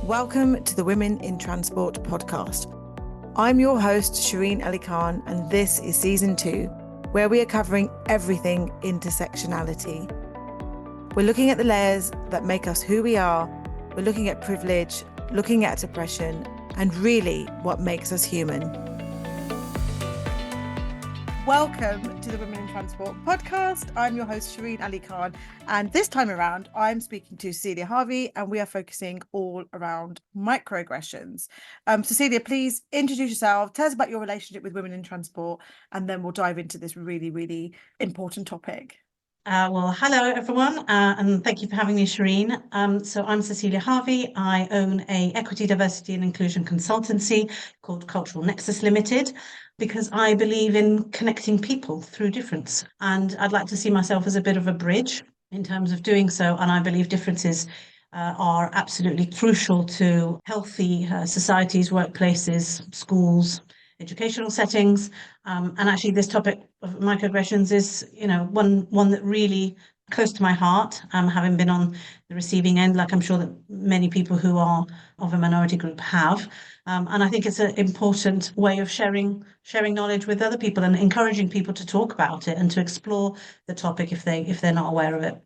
Welcome to the Women in Transport podcast. I'm your host, Shireen Ali Khan, and this is season 2, where we are covering everything intersectionality. We're looking at the layers that make us who we are. We're looking at privilege, looking at oppression, and really what makes us human. Welcome to the Women in Transport podcast. I'm your host, Shireen Ali Khan, and this time around, I'm speaking to Cecilia Harvey, and we are focusing all around microaggressions. Cecilia, please introduce yourself, tell us about your relationship with women in transport, and then we'll dive into this really, really important topic. Well, hello, everyone, and thank you for having me, Shireen. So I'm Cecilia Harvey. I own a equity, diversity and inclusion consultancy called Cultural Nexus Limited, because I believe in connecting people through difference. And I'd like to see myself as a bit of a bridge in terms of doing so. And I believe differences are absolutely crucial to healthy societies, workplaces, schools, educational settings. And actually this topic of microaggressions is, one that really close to my heart, having been on the receiving end, like I'm sure that many people who are of a minority group have. And I think it's an important way of sharing knowledge with other people and encouraging people to talk about it and to explore the topic if they're not aware of it.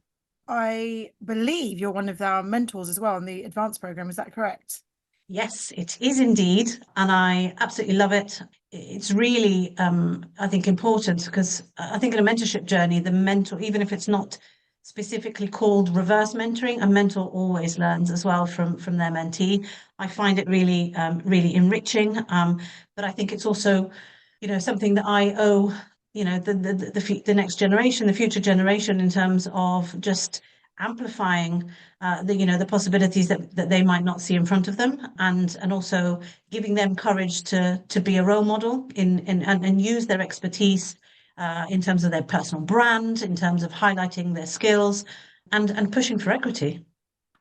I believe you're one of our mentors as well in the advanced program. Is that correct? Yes, it is indeed. And I absolutely love it. It's really, I think, important because I think in a mentorship journey, the mentor, even if it's not specifically called reverse mentoring, a mentor always learns as well from their mentee. I find it really, really enriching. But I think it's also, something that I owe, the next generation, the future generation, in terms of just amplifying the possibilities that they might not see in front of them, and also giving them courage to be a role model and use their expertise in terms of their personal brand, in terms of highlighting their skills and pushing for equity.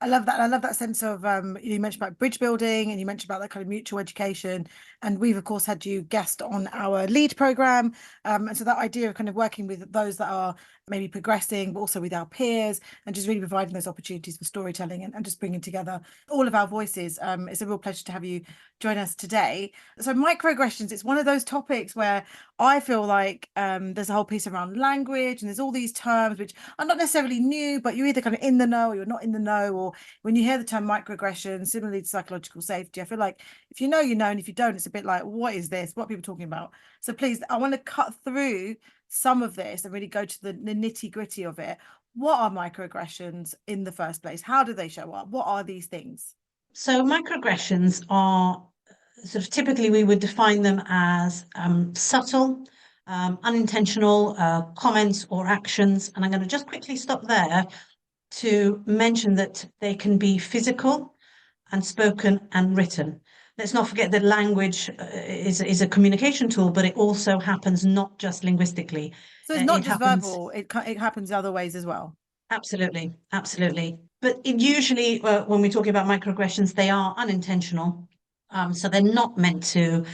I love that. I love that sense of, you mentioned about bridge building and you mentioned about that kind of mutual education. And we've, of course, had you guest on our lead program. And so that idea of kind of working with those that are maybe progressing, but also with our peers and just really providing those opportunities for storytelling and just bringing together all of our voices. It's a real pleasure to have you join us today. So microaggressions, it's one of those topics where I feel like there's a whole piece around language and there's all these terms which are not necessarily new, but you're either kind of in the know or you're not in the know. Or when you hear the term microaggression, similarly to psychological safety, I feel like if you know, and if you don't, it's a bit like, what is this? What are people talking about? So please, I want to cut through some of this and really go to the nitty gritty of it. What are microaggressions in the first place? How do they show up? What are these things? So microaggressions are sort of typically we would define them as subtle, unintentional comments or actions. And I'm going to just quickly stop there to mention that they can be physical and spoken and written. Let's not forget that language is a communication tool, but it also happens not just linguistically. So it's not It just happens verbal, it happens other ways as well. absolutely, absolutely. But usually when we're talking about microaggressions, they are unintentional. So they're not meant to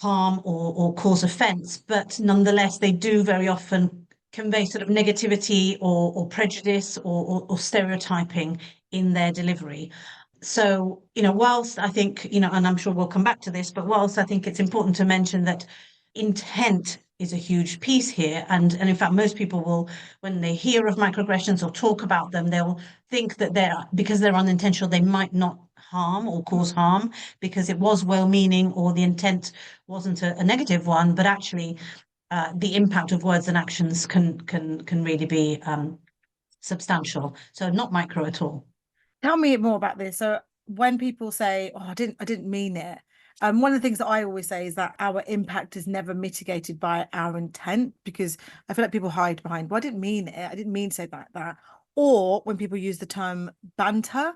harm or cause offence, but nonetheless, they do very often convey sort of negativity or prejudice or stereotyping in their delivery. So, whilst I think, and I'm sure we'll come back to this, but whilst I think it's important to mention that intent is a huge piece here. And in fact, most people will, when they hear of microaggressions or talk about them, they'll think that because they're unintentional, they might not harm or cause harm because it was well-meaning or the intent wasn't a negative one, but actually the impact of words and actions can really be substantial. So not micro at all. Tell me more about this. So when people say, "Oh, I didn't mean it," one of the things that I always say is that our impact is never mitigated by our intent, because I feel like people hide behind, "Well, I didn't mean it. I didn't mean to say that." Or when people use the term banter.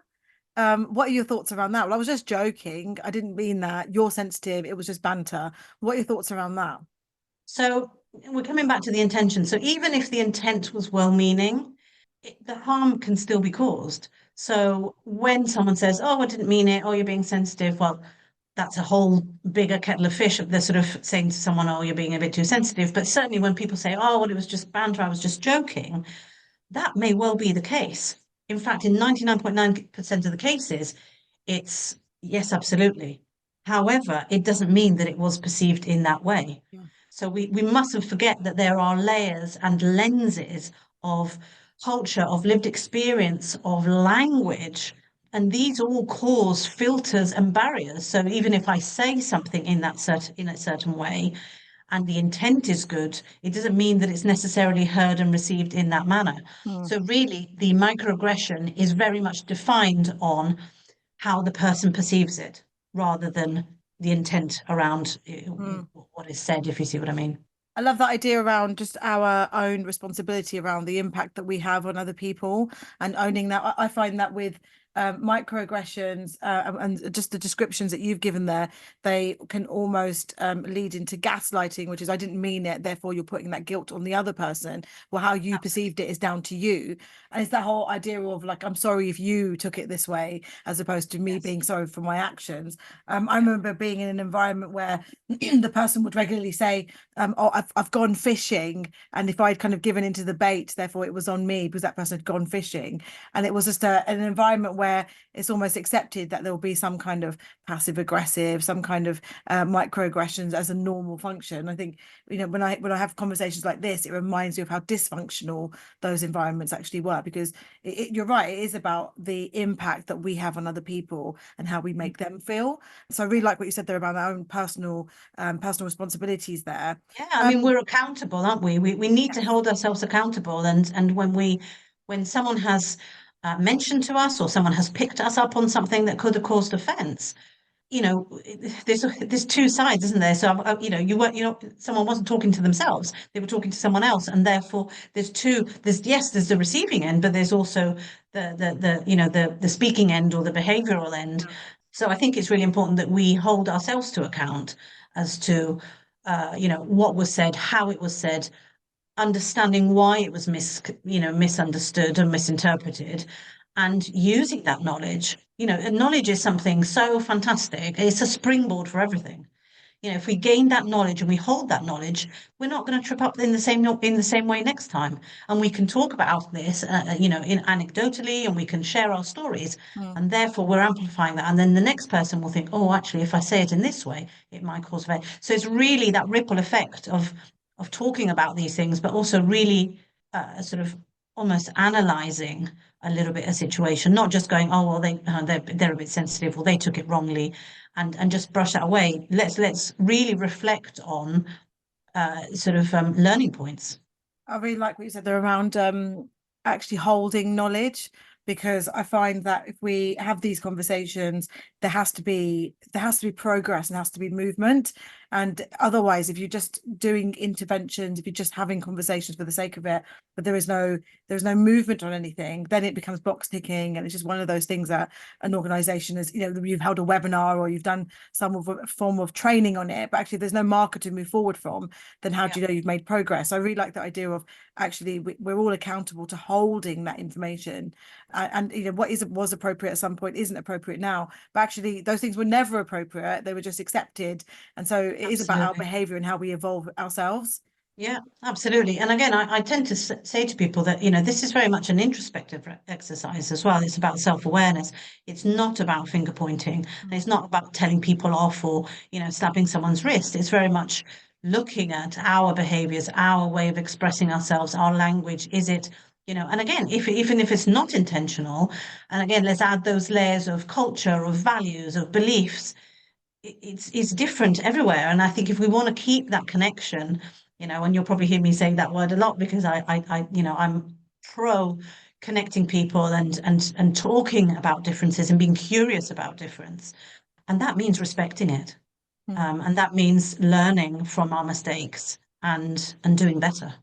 What are your thoughts around that? Well, I was just joking. I didn't mean that. You're sensitive. It was just banter. What are your thoughts around that? So we're coming back to the intention. So even if the intent was well-meaning, the harm can still be caused. So when someone says, "Oh, I didn't mean it," "Oh, you're being sensitive," well, that's a whole bigger kettle of fish. They're sort of saying to someone, "Oh, you're being a bit too sensitive." But certainly when people say, "Oh, well, it was just banter, I was just joking," that may well be the case. In fact, in 99.9% of the cases, it's Yes, absolutely. However, it doesn't mean that it was perceived in that way. Yeah. So we mustn't forget that there are layers and lenses of culture, of lived experience, of language, and these all cause filters and barriers. So even if I say something in a certain way, and the intent is good, it doesn't mean that it's necessarily heard and received in that manner. Mm, So really, the microaggression is very much defined on how the person perceives it rather than the intent around mm. what is said, if you see what I mean. I love that idea around just our own responsibility around the impact that we have on other people and owning that. I find that with microaggressions and just the descriptions that you've given there, they can almost lead into gaslighting, which is I didn't mean it, therefore you're putting that guilt on the other person. Well, how you Absolutely. perceived it is down to you. And it's that whole idea of like, I'm sorry if you took it this way, as opposed to me Yes. being sorry for my actions. I Yeah. remember being in an environment where the person would regularly say, oh, I've gone fishing, and if I'd kind of given into the bait, therefore it was on me because that person had gone fishing, and it was just an environment where it's almost accepted that there will be some kind of passive aggressive, some kind of microaggressions as a normal function. I think when I have conversations like this, it reminds me of how dysfunctional those environments actually were because you're right, it is about the impact that we have on other people and how we make them feel. So I really like what you said there about our own personal responsibilities there. Yeah, I mean, Um, we're accountable, aren't we? We need to hold ourselves accountable. And when someone has mentioned to us or someone has picked us up on something that could have caused offense, there's two sides, isn't there? So someone wasn't talking to themselves; they were talking to someone else, and therefore there's two. There's the receiving end, but there's also the speaking end or the behavioural end. Yeah. So I think it's really important that we hold ourselves to account as to what was said, how it was said, understanding why it was misunderstood and misinterpreted, and using that knowledge. And knowledge is something so fantastic. It's a springboard for everything. If we gain that knowledge and we hold that knowledge, we're not going to trip up in the same way next time. And we can talk about this, in anecdotally, and we can share our stories. Mm. And therefore, we're amplifying that. And then the next person will think, oh, actually, if I say it in this way, it might cause offense. So it's really that ripple effect of talking about these things, but also really sort of almost analyzing a little bit a situation, not just going, oh well, they're a bit sensitive, or they took it wrongly, and just brush that away. Let's really reflect on learning points. I really like what you said there around actually holding knowledge because I find that if we have these conversations, there has to be progress and has to be movement. And otherwise, if you're just doing interventions, if you're just having conversations for the sake of it, but there is no movement on anything, then it becomes box ticking. And it's just one of those things that an organization is, you've held a webinar or you've done some of a form of training on it, but actually there's no marker to move forward from, then how Yeah, do you know you've made progress? I really like the idea of actually we're all accountable to holding that information, and what was appropriate at some point isn't appropriate now, but actually those things were never appropriate, they were just accepted, and so it is about our absolutely. behavior and how we evolve ourselves. Yeah, absolutely. And again, I tend to say to people that, this is very much an introspective exercise as well. It's about self-awareness. It's not about finger pointing. And Mm. it's not about telling people off or, slapping someone's wrist. It's very much looking at our behaviors, our way of expressing ourselves, our language. Is it, and again, even if it's not intentional, and again, let's add those layers of culture, of values, of beliefs. It's different everywhere. And I think if we want to keep that connection, and you'll probably hear me saying that word a lot because I'm pro connecting people and talking about differences and being curious about difference. And that means respecting it. Mm. And that means learning from our mistakes and doing better.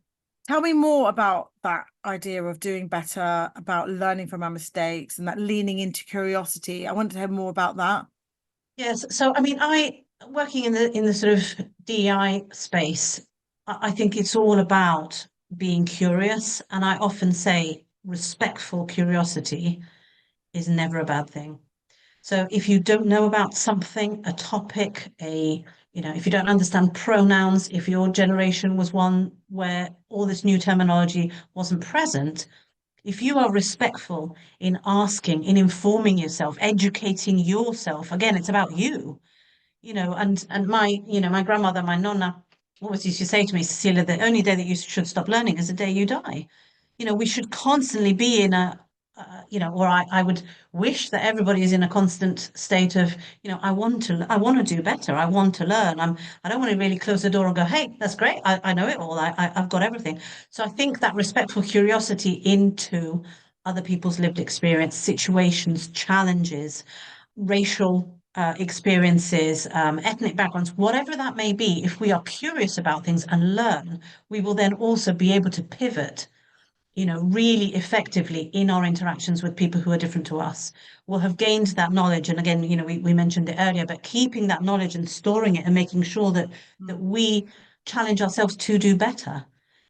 Tell me more about that idea of doing better, about learning from our mistakes and that leaning into curiosity. I want to hear more about that. Yes. So I mean, I working in the sort of DEI space, I think it's all about being curious. And I often say respectful curiosity is never a bad thing. So if you don't know about something, a topic, if you don't understand pronouns, if your generation was one where all this new terminology wasn't present, If you are respectful in asking, in informing yourself, educating yourself, again, it's about you, and my grandmother, my nonna, always used to say to me, Cecilia, the only day that you should stop learning is the day you die. We should constantly be in or I would wish that everybody is in a constant state of, I want to do better. I want to learn. I don't want to really close the door and go, hey, that's great. I know it all. I've got everything. So I think that respectful curiosity into other people's lived experience, situations, challenges, racial experiences, ethnic backgrounds, whatever that may be, if we are curious about things and learn, we will then also be able to pivot, really effectively in our interactions with people who are different to us. We'll have gained that knowledge. And again, we mentioned it earlier, but keeping that knowledge and storing it and making sure that we challenge ourselves to do better.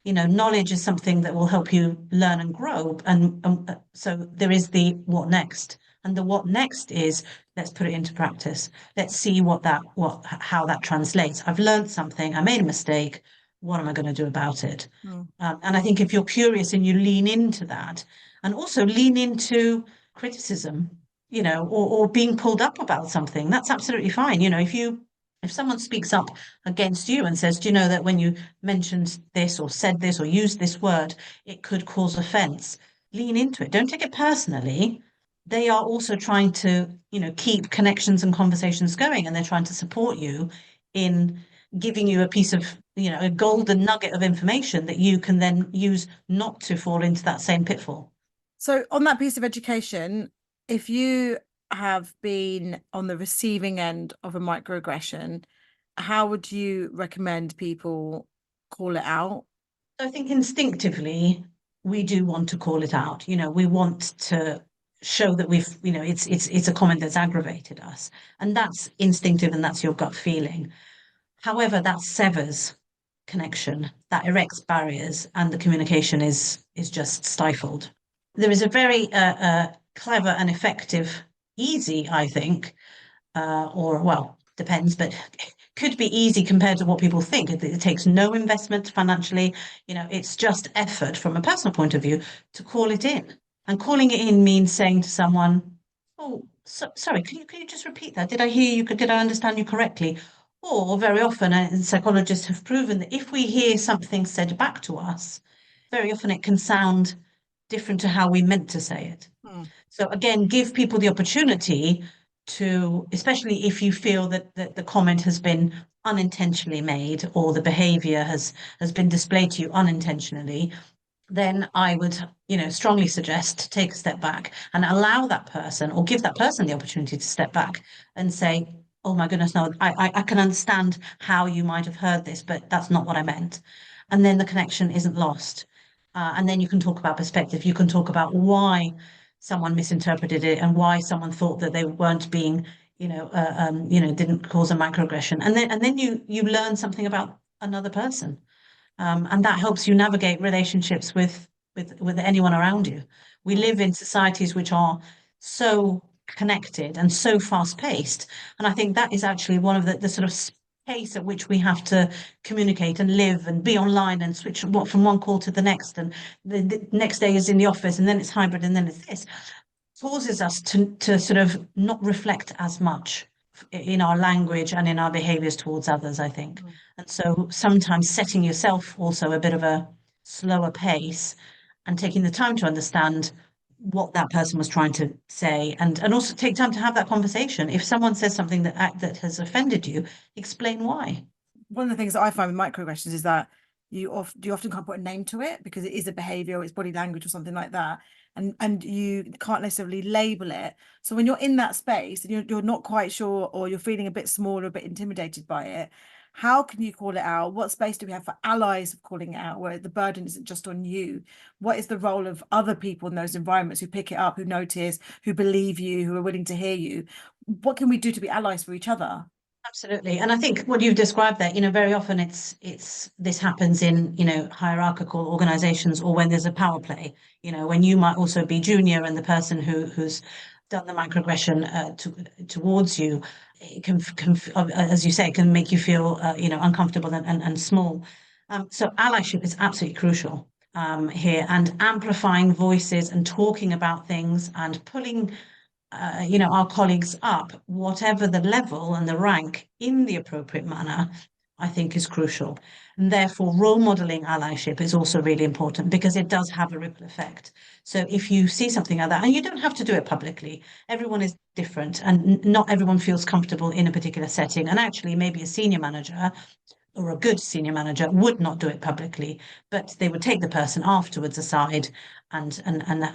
Knowledge is something that will help you learn and grow. And so there is the what next. And the what next is, let's put it into practice. Let's see how that translates. I've learned something. I made a mistake. What am I going to do about it? Mm. And I think if you're curious and you lean into that, and also lean into criticism, or being pulled up about something, that's absolutely fine. If someone speaks up against you and says, do you know that when you mentioned this or said this or used this word, it could cause offense, lean into it. Don't take it personally. They are also trying to, keep connections and conversations going, and they're trying to support you in giving you a piece of, a golden nugget of information that you can then use not to fall into that same pitfall. So on that piece of education, if you have been on the receiving end of a microaggression, how would you recommend people call it out? So I think instinctively we do want to call it out. We want to show that it's a comment that's aggravated us. And that's instinctive and that's your gut feeling. However, that severs connection, that erects barriers, and the communication is just stifled. There is a very clever and effective, easy, I think, or well, depends, but could be easy compared to what people think. It takes no investment financially. It's just effort from a personal point of view to call it in. And calling it in means saying to someone, "Oh, sorry, can you just repeat that? Did I hear you? Did I understand you correctly?" Or very often, psychologists have proven that if we hear something said back to us, very often it can sound different to how we meant to say it. Hmm. So again, give people the opportunity to, especially if you feel that the comment has been unintentionally made or the behavior has been displayed to you unintentionally, then I would, strongly suggest to take a step back and allow that person or give that person the opportunity to step back and say, oh my goodness, no, I can understand how you might have heard this, but that's not what I meant. And then the connection isn't lost. And then you can talk about perspective. You can talk about why someone misinterpreted it and why someone thought that they weren't being, didn't cause a microaggression. And then you learn something about another person. And that helps you navigate relationships with anyone around you. We live in societies which are so connected and so fast paced. And I think that is actually one of the sort of pace at which we have to communicate and live and be online and switch from one call to the next. And the next day is in the office and then it's hybrid and then it's this. Causes us to sort of not reflect as much in our language and in our behaviors towards others, I think. Mm. And so sometimes setting yourself also a bit of a slower pace and taking the time to understand what that person was trying to say and also take time to have that conversation. If someone says something that has offended you, explain why. One of the things that I find with microaggressions is that you often can't put a name to it because it is a behavior or it's body language or something like that. And you can't necessarily label it. So when you're in that space and you're not quite sure or you're feeling a bit small or a bit intimidated by it, how can you call it out? What space do we have for allies of calling it out where the burden isn't just on you? What is the role of other people in those environments who pick it up, who notice, who believe you, who are willing to hear you? What can we do to be allies for each other? Absolutely. And I think what you've described there, very often it's this happens in, hierarchical organizations or when there's a power play, when you might also be junior and the person who's done the microaggression towards you, it can, as you say, it can make you feel, uncomfortable and small. So allyship is absolutely crucial. here, and amplifying voices and talking about things and pulling our colleagues up, whatever the level and the rank, in the appropriate manner, I think is crucial. And therefore, role modeling allyship is also really important because it does have a ripple effect. So if you see something like that, and you don't have to do it publicly, everyone is different and not everyone feels comfortable in a particular setting. And actually, maybe a senior manager or a good senior manager would not do it publicly, but they would take the person afterwards aside and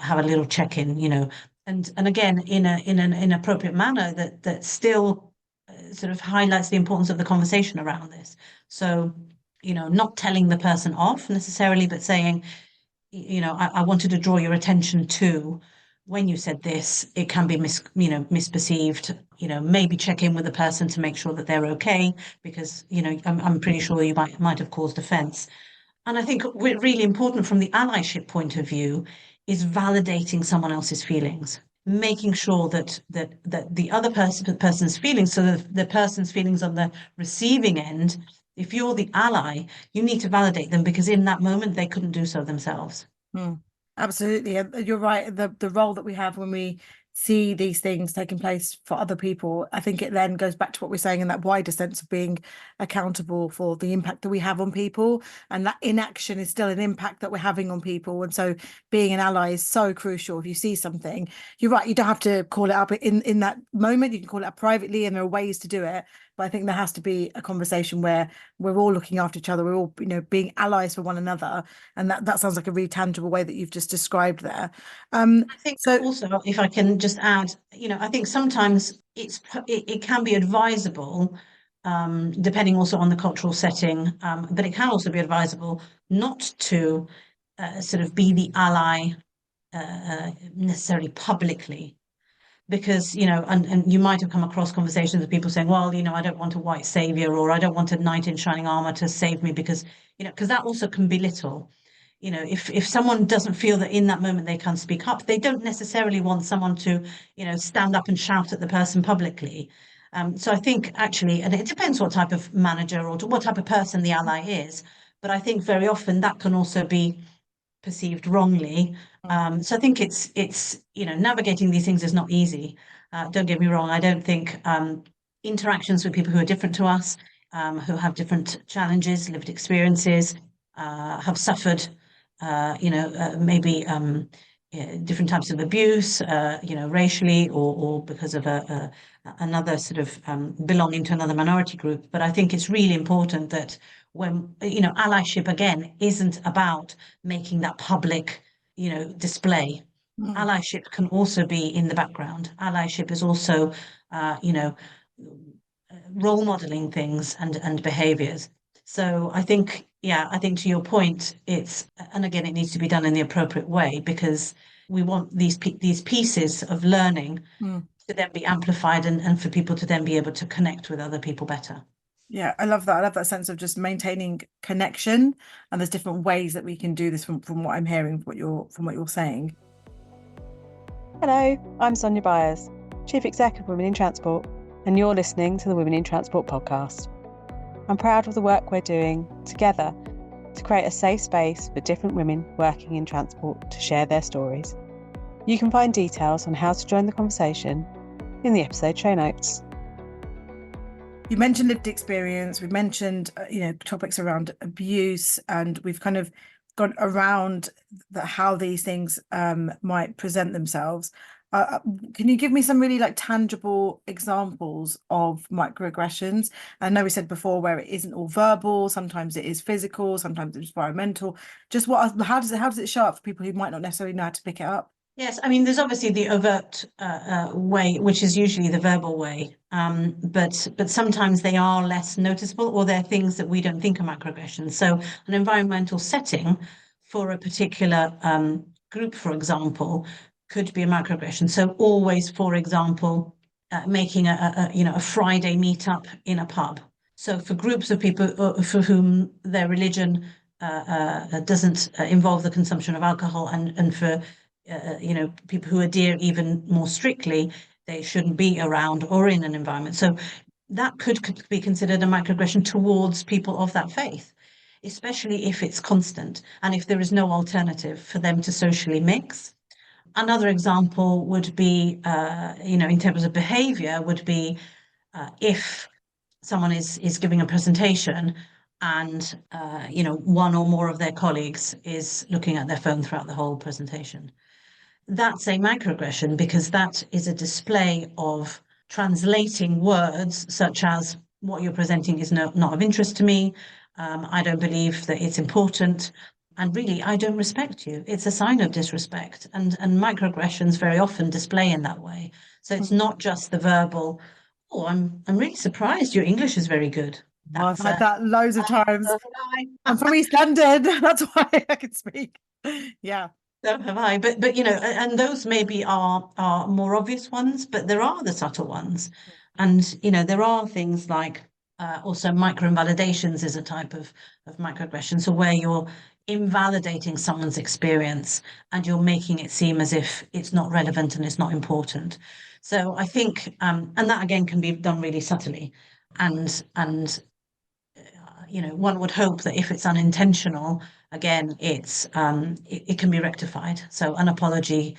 have a little check-in, and again in an appropriate manner that still sort of highlights the importance of the conversation around this. So, not telling the person off necessarily, but saying, I wanted to draw your attention to when you said this, it can be misperceived, maybe check in with the person to make sure that they're okay, because, I'm pretty sure you might have caused offense. And I think really important from the allyship point of view is validating someone else's feelings, making sure that the other person's feelings, so the person's feelings on the receiving end, if you're the ally, you need to validate them because in that moment they couldn't do so themselves. Absolutely. And you're right. The role that we have when we see these things taking place for other people, I think it then goes back to what we're saying in that wider sense of being accountable for the impact that we have on people. And that inaction is still an impact that we're having on people. And so being an ally is so crucial. If you see something, you're right, you don't have to call it up in that moment. You can call it up privately, and there are ways to do it. But I think there has to be a conversation where we're all looking after each other. We're all, being allies for one another. And that sounds like a really tangible way that you've just described there. I think So also, if I can just add, I think sometimes it can be advisable, depending also on the cultural setting, but it can also be advisable not to sort of be the ally necessarily publicly. Because, and you might have come across conversations of people saying, well, I don't want a white savior, or I don't want a knight in shining armor to save me because that also can belittle. If someone doesn't feel that in that moment they can speak up, they don't necessarily want someone to, stand up and shout at the person publicly. So I think actually, and it depends what type of manager or what type of person the ally is, but I think very often that can also be perceived wrongly. So I think it's navigating these things is not easy. Don't get me wrong. I don't think interactions with people who are different to us, who have different challenges, lived experiences, have suffered, maybe different types of abuse, racially or because of another sort of belonging to another minority group. But I think it's really important that when, allyship again isn't about making that public, display. Allyship can also be in the background. Allyship is also, role modeling things and behaviors. So I think to your point, and again, it needs to be done in the appropriate way because we want these pieces of learning to then be amplified and for people to then be able to connect with other people better. Yeah, I love that. I love that sense of just maintaining connection, and there's different ways that we can do this from what I'm hearing, from what you're saying. Hello, I'm Sonia Byers, Chief Exec of Women in Transport, and you're listening to the Women in Transport podcast. I'm proud of the work we're doing together to create a safe space for different women working in transport to share their stories. You can find details on how to join the conversation in the episode show notes. You mentioned lived experience. We've mentioned, topics around abuse, and we've kind of gone around how these things might present themselves. Can you give me some really tangible examples of microaggressions? I know we said before where it isn't all verbal. Sometimes it is physical. Sometimes it's environmental. Just how does it show up for people who might not necessarily know how to pick it up? Yes, I mean, there's obviously the overt way, which is usually the verbal way, but sometimes they are less noticeable, or they're things that we don't think are microaggressions. So an environmental setting for a particular group, for example, could be a microaggression. So always, for example, making a Friday meetup in a pub. So for groups of people for whom their religion doesn't involve the consumption of alcohol, and for people who adhere even more strictly, they shouldn't be around or in an environment. So that could be considered a microaggression towards people of that faith. especially if it's constant and if there is no alternative for them to socially mix. Another example would be, in terms of behavior, would be if someone is giving a presentation and, one or more of their colleagues is looking at their phone throughout the whole presentation. That's a microaggression because that is a display of translating words such as what you're presenting is not of interest to me. I don't believe that it's important. And really, I don't respect you. It's a sign of disrespect. And microaggressions very often display in that way. So it's not just the verbal, oh, I'm really surprised your English is very good. I've That's had that loads of times. so I'm from East London. That's why I can speak. Yeah. so have I. But and those maybe are more obvious ones, but there are the subtle ones. And there are things like also micro-invalidations is a type of microaggression. So where you're invalidating someone's experience and you're making it seem as if it's not relevant and it's not important. So I think and that again can be done really subtly. And one would hope that if it's unintentional, again, it can be rectified. So an apology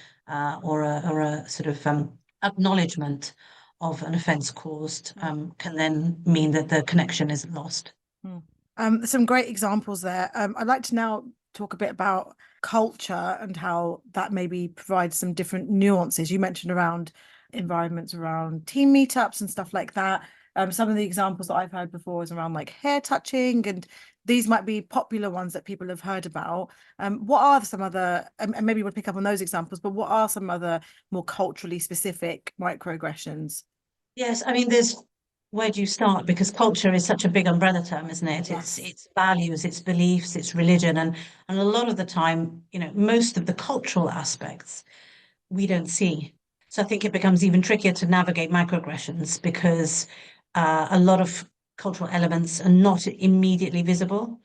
or a sort of acknowledgement of an offence caused can then mean that the connection isn't lost. Some great examples there. I'd like to now talk a bit about culture and how that maybe provides some different nuances. You mentioned around environments, around team meetups and stuff like that. Some of the examples that I've heard before is around like hair touching, and these might be popular ones that people have heard about. What are some other, and maybe we'll pick up on those examples, but what are some other more culturally specific microaggressions? Yes, I mean, where do you start? Because culture is such a big umbrella term, isn't it? Yes. It's values, it's beliefs, it's religion, and a lot of the time, most of the cultural aspects we don't see. So I think it becomes even trickier to navigate microaggressions because a lot of cultural elements are not immediately visible.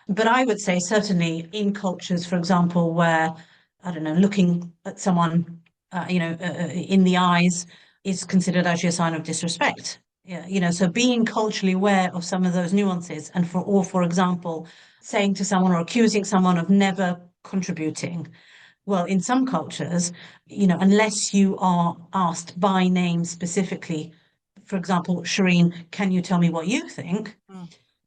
But I would say certainly in cultures, for example, where, I don't know, looking at someone, in the eyes is considered actually a sign of disrespect. Yeah, so being culturally aware of some of those nuances and for example, saying to someone or accusing someone of never contributing. Well, in some cultures, unless you are asked by name specifically, for example, Shireen, can you tell me what you think?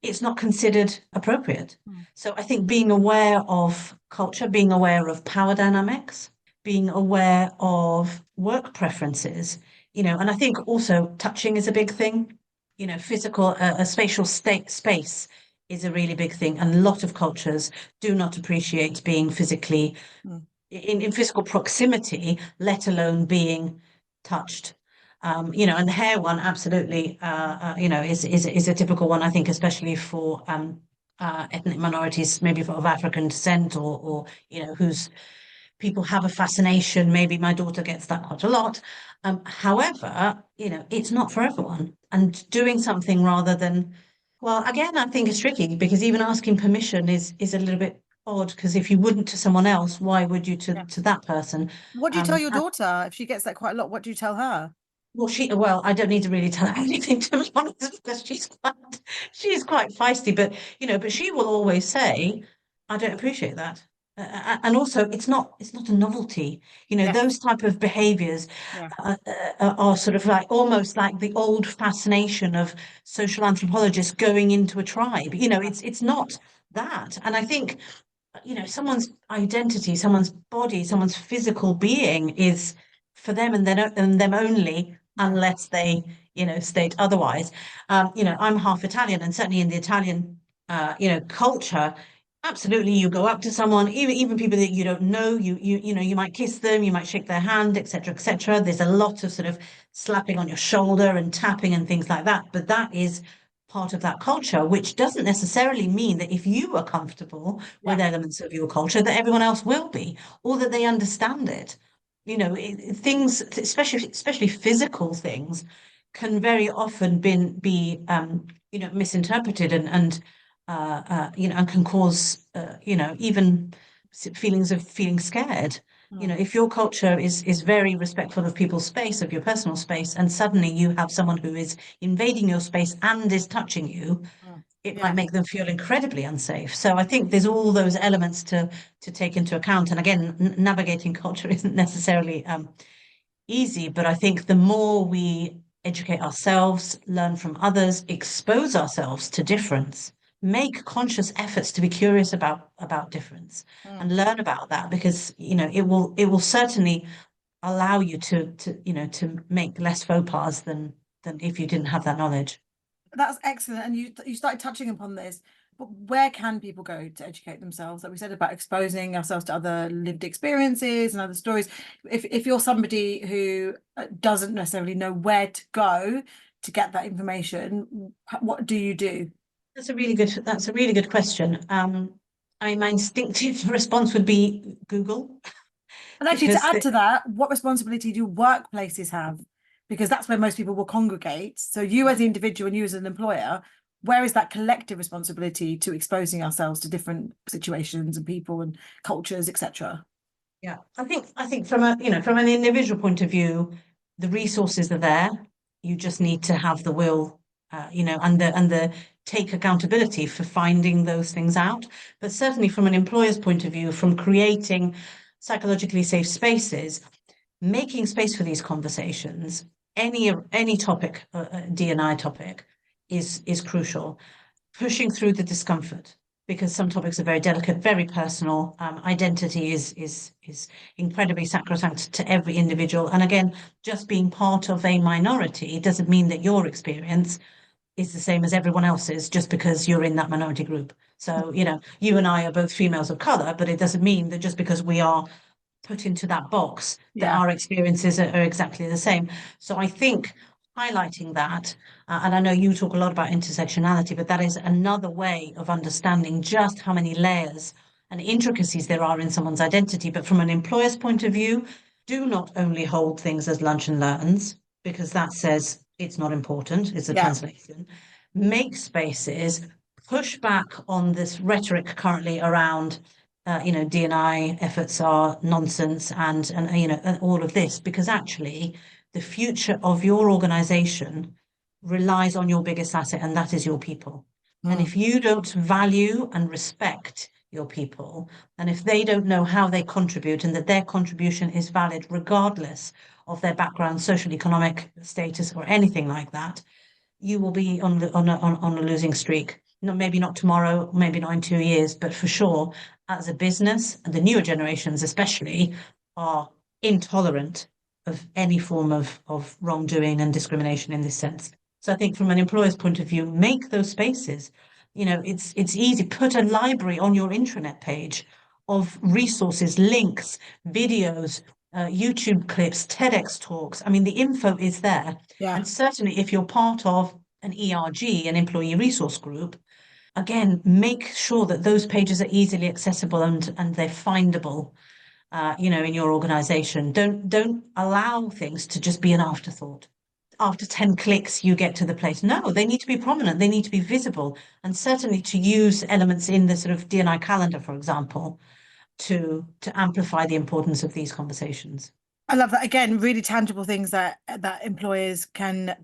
It's not considered appropriate. So I think being aware of culture, being aware of power dynamics, being aware of work preferences, and I think also touching is a big thing. Physical, a spatial space is a really big thing. And a lot of cultures do not appreciate being physically in physical proximity, let alone being touched. And the hair one absolutely, is a typical one, I think, especially for ethnic minorities, maybe of African descent or whose people have a fascination. Maybe my daughter gets that quite a lot. However, it's not for everyone. And doing something rather than, well, again, I think it's tricky because even asking permission is a little bit odd because if you wouldn't to someone else, why would you to that person? What do you tell your daughter if she gets that quite a lot? What do you tell her? Well, I don't need to really tell her anything to be honest, because she's quite feisty, but she will always say, I don't appreciate that. And also it's not a novelty. Those type of behaviors are sort of like almost like the old fascination of social anthropologists going into a tribe. It's not that. And I think, someone's identity, someone's body, someone's physical being is for them and them only, unless they, state otherwise. I'm half Italian, and certainly in the Italian, culture, absolutely, you go up to someone, even people that you don't know, you might kiss them, you might shake their hand, etc., etc. There's a lot of sort of slapping on your shoulder and tapping and things like that, but that is part of that culture, which doesn't necessarily mean that if you are comfortable with elements of your culture, that everyone else will be, or that they understand it. Things, especially physical things, can very often be misinterpreted and and can cause even feelings of feeling scared. If your culture is very respectful of people's space, of your personal space, and suddenly you have someone who is invading your space and is touching you, it Yeah. might make them feel incredibly unsafe. So I think there's all those elements to take into account. And again, navigating culture isn't necessarily easy, but I think the more we educate ourselves, learn from others, expose ourselves to difference, make conscious efforts to be curious about difference and learn about that, because it will certainly allow you to make less faux pas than if you didn't have that knowledge. That's excellent. And you started touching upon this, but where can people go to educate themselves? Like we said about exposing ourselves to other lived experiences and other stories. If you're somebody who doesn't necessarily know where to go to get that information, what do you do? That's a really good question. My instinctive response would be Google, And actually, to because add to that, what responsibility do workplaces have? Because that's where most people will congregate. So you as the individual and you as an employer, where is that collective responsibility to exposing ourselves to different situations and people and cultures, etc.? yeah, I think from from an individual point of view, the resources are there. You just need to have the will, and the take accountability for finding those things out. But certainly from an employer's point of view, from creating psychologically safe spaces, making space for these conversations, any topic, D&I topic, is crucial. Pushing through the discomfort, because some topics are very delicate, very personal. Identity is incredibly sacrosanct to every individual. And again, just being part of a minority doesn't mean that your experience is the same as everyone else's just because you're in that minority group. So, you and I are both females of color, but it doesn't mean that just because we are put into that box that Yeah. our experiences are exactly the same. So I think highlighting that, and I know you talk a lot about intersectionality, but that is another way of understanding just how many layers and intricacies there are in someone's identity. But from an employer's point of view, do not only hold things as lunch and learns, because that says it's not important, it's a Yeah. translation. Make spaces, push back on this rhetoric currently around D&I efforts are nonsense, and all of this, because actually the future of your organization relies on your biggest asset, and that is your people. And if you don't value and respect your people, and if they don't know how they contribute and that their contribution is valid regardless of their background, social economic status, or anything like that, you will be on a losing streak. No, maybe not tomorrow, maybe not in 2 years, but for sure, as a business, and the newer generations especially, are intolerant of any form of wrongdoing and discrimination in this sense. So I think from an employer's point of view, make those spaces. It's easy. Put a library on your intranet page of resources, links, videos, YouTube clips, TEDx talks. I mean, the info is there. Yeah. And certainly if you're part of an ERG, an employee resource group, again, make sure that those pages are easily accessible and they're findable, in your organization. Don't allow things to just be an afterthought. After 10 clicks, you get to the place. No, they need to be prominent. They need to be visible. And certainly to use elements in the sort of D&I calendar, for example, to amplify the importance of these conversations. I love that. Again, really tangible things that employers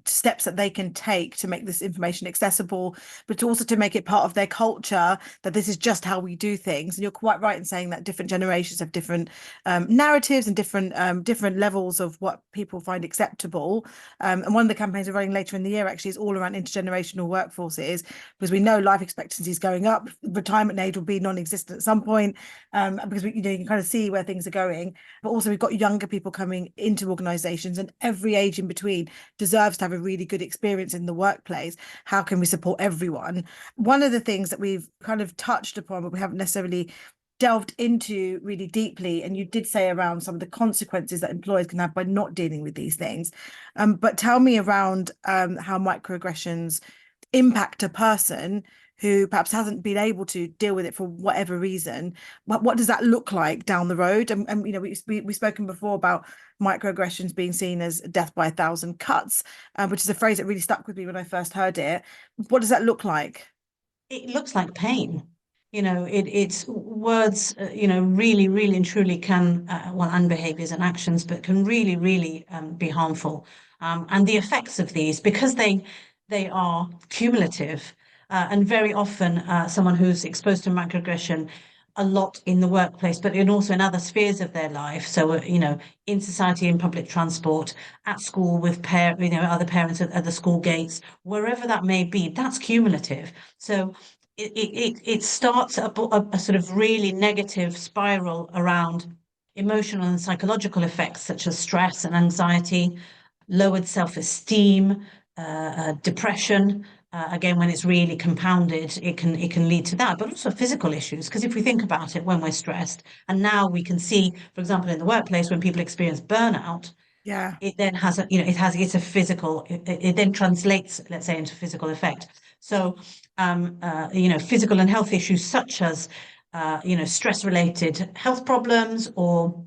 steps that they can take to make this information accessible, but also to make it part of their culture, that this is just how we do things. And you're quite right in saying that different generations have different narratives and different levels of what people find acceptable. And one of the campaigns we're running later in the year actually is all around intergenerational workforces, because we know life expectancy is going up, retirement age will be non-existent at some point, because you can kind of see where things are going. But also we've got younger people coming into organizations, and every age in between deserves to have a really good experience in the workplace. How can we support everyone? One of the things that we've kind of touched upon, but we haven't necessarily delved into really deeply, and you did say around some of the consequences that employers can have by not dealing with these things. But tell me around how microaggressions impact a person who perhaps hasn't been able to deal with it for whatever reason. What does that look like down the road? And we've spoken before about microaggressions being seen as death by 1,000 cuts, which is a phrase that really stuck with me when I first heard it. What does that look like? It looks like pain. It's words, really, really and truly can, and behaviors and actions, but can really, really be harmful. And the effects of these, because they are cumulative, and very often someone who's exposed to microaggression a lot in the workplace, but also in other spheres of their life. So, in society, in public transport, at school with other parents at the school gates, wherever that may be, that's cumulative. So it starts a sort of really negative spiral around emotional and psychological effects such as stress and anxiety, lowered self-esteem, depression. Again, when it's really compounded, it can lead to that, but also physical issues. Because if we think about it, when we're stressed, and now we can see, for example, in the workplace, when people experience burnout, Yeah. it then has it's a physical. It then translates, let's say, into physical effect. So, physical and health issues such as, stress-related health problems, or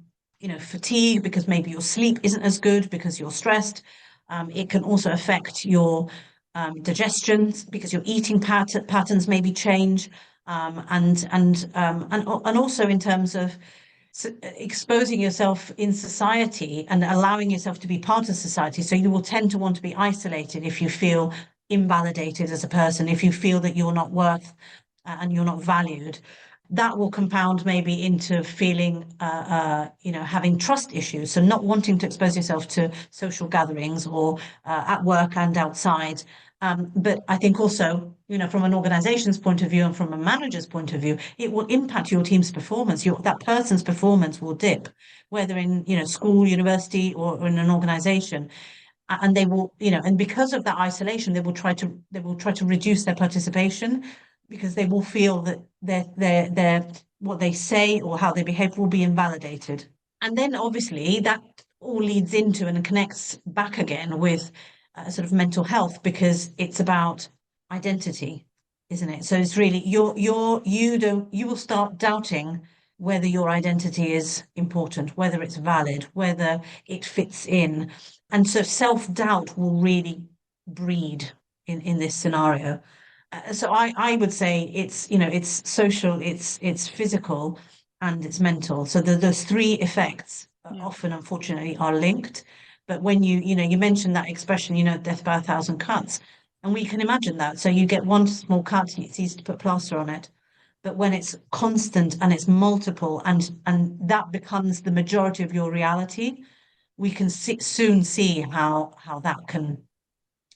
fatigue because maybe your sleep isn't as good because you're stressed. It can also affect your digestion because your eating patterns maybe change, and also in terms of exposing yourself in society and allowing yourself to be part of society. So you will tend to want to be isolated if you feel invalidated as a person, if you feel that you're not worth and you're not valued. That will compound maybe into feeling, having trust issues. So not wanting to expose yourself to social gatherings or at work and outside. But I think also, from an organization's point of view and from a manager's point of view, it will impact your team's performance. That person's performance will dip, whether in, school, university, or in an organization. And they will, and because of that isolation, they will try to reduce their participation, because they will feel that their what they say or how they behave will be invalidated. And then obviously that all leads into and connects back again with sort of mental health, because it's about identity, isn't it? So it's really you will start doubting whether your identity is important, whether it's valid, whether it fits in. And so self-doubt will really breed in this scenario. So I would say it's social, it's physical, and it's mental. So those three effects often, unfortunately, are linked. But when you mentioned that expression, death by 1,000 cuts, and we can imagine that. So you get one small cut, it's easy to put plaster on it. But when it's constant and it's multiple, and that becomes the majority of your reality, we can soon see how that can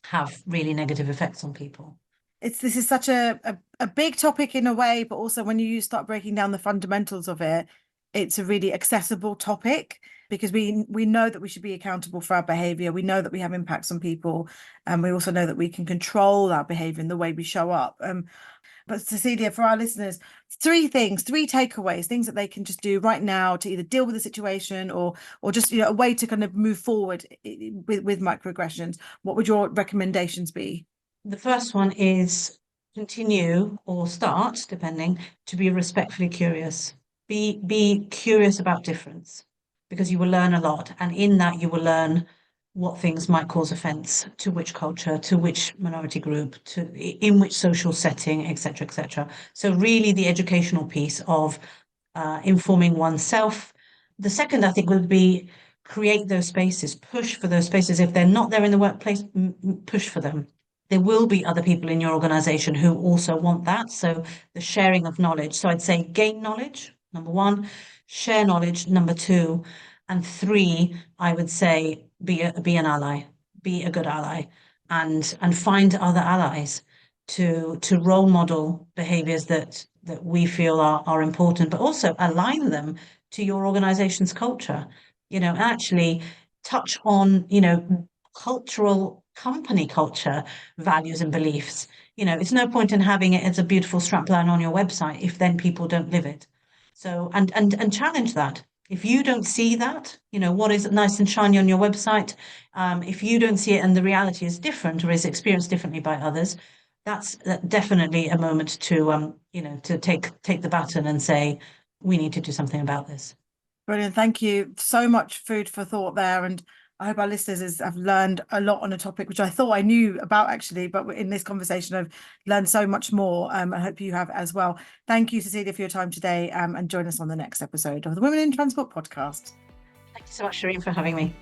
have really negative effects on people. This is such a big topic in a way, but also when you start breaking down the fundamentals of it, it's a really accessible topic, because we know that we should be accountable for our behavior. We know that we have impacts on people, and we also know that we can control our behavior in the way we show up. But Cecilia, for our listeners, three takeaways, things that they can just do right now to either deal with the situation or just a way to kind of move forward with microaggressions. What would your recommendations be? The first one is continue, or start, depending, to be respectfully curious. Be curious about difference, because you will learn a lot. And in that, you will learn what things might cause offence, to which culture, to which minority group, in which social setting, etc., etc. So really the educational piece of informing oneself. The second, I think, would be create those spaces, push for those spaces. If they're not there in the workplace, push for them. There will be other people in your organization who also want that. So the sharing of knowledge. So I'd say gain knowledge, number one, share knowledge, number two, and three, I would say be an ally, be a good ally, and find other allies to role model behaviors that we feel are important, but also align them to your organization's culture, actually touch on, cultural company culture, values and beliefs. It's no point in having it as a beautiful strapline on your website if then people don't live it. So, and challenge that. If you don't see that, what is nice and shiny on your website, if you don't see it and the reality is different or is experienced differently by others, that's definitely a moment to, to take the baton and say, we need to do something about this. Brilliant. Thank you. So much food for thought there. And I hope our listeners have learned a lot on a topic which I thought I knew about, actually, but in this conversation I've learned so much more. I hope you have as well. Thank you, Cecilia, for your time today, and join us on the next episode of the Women in Transport podcast. Thank you so much, Shireen, for having me.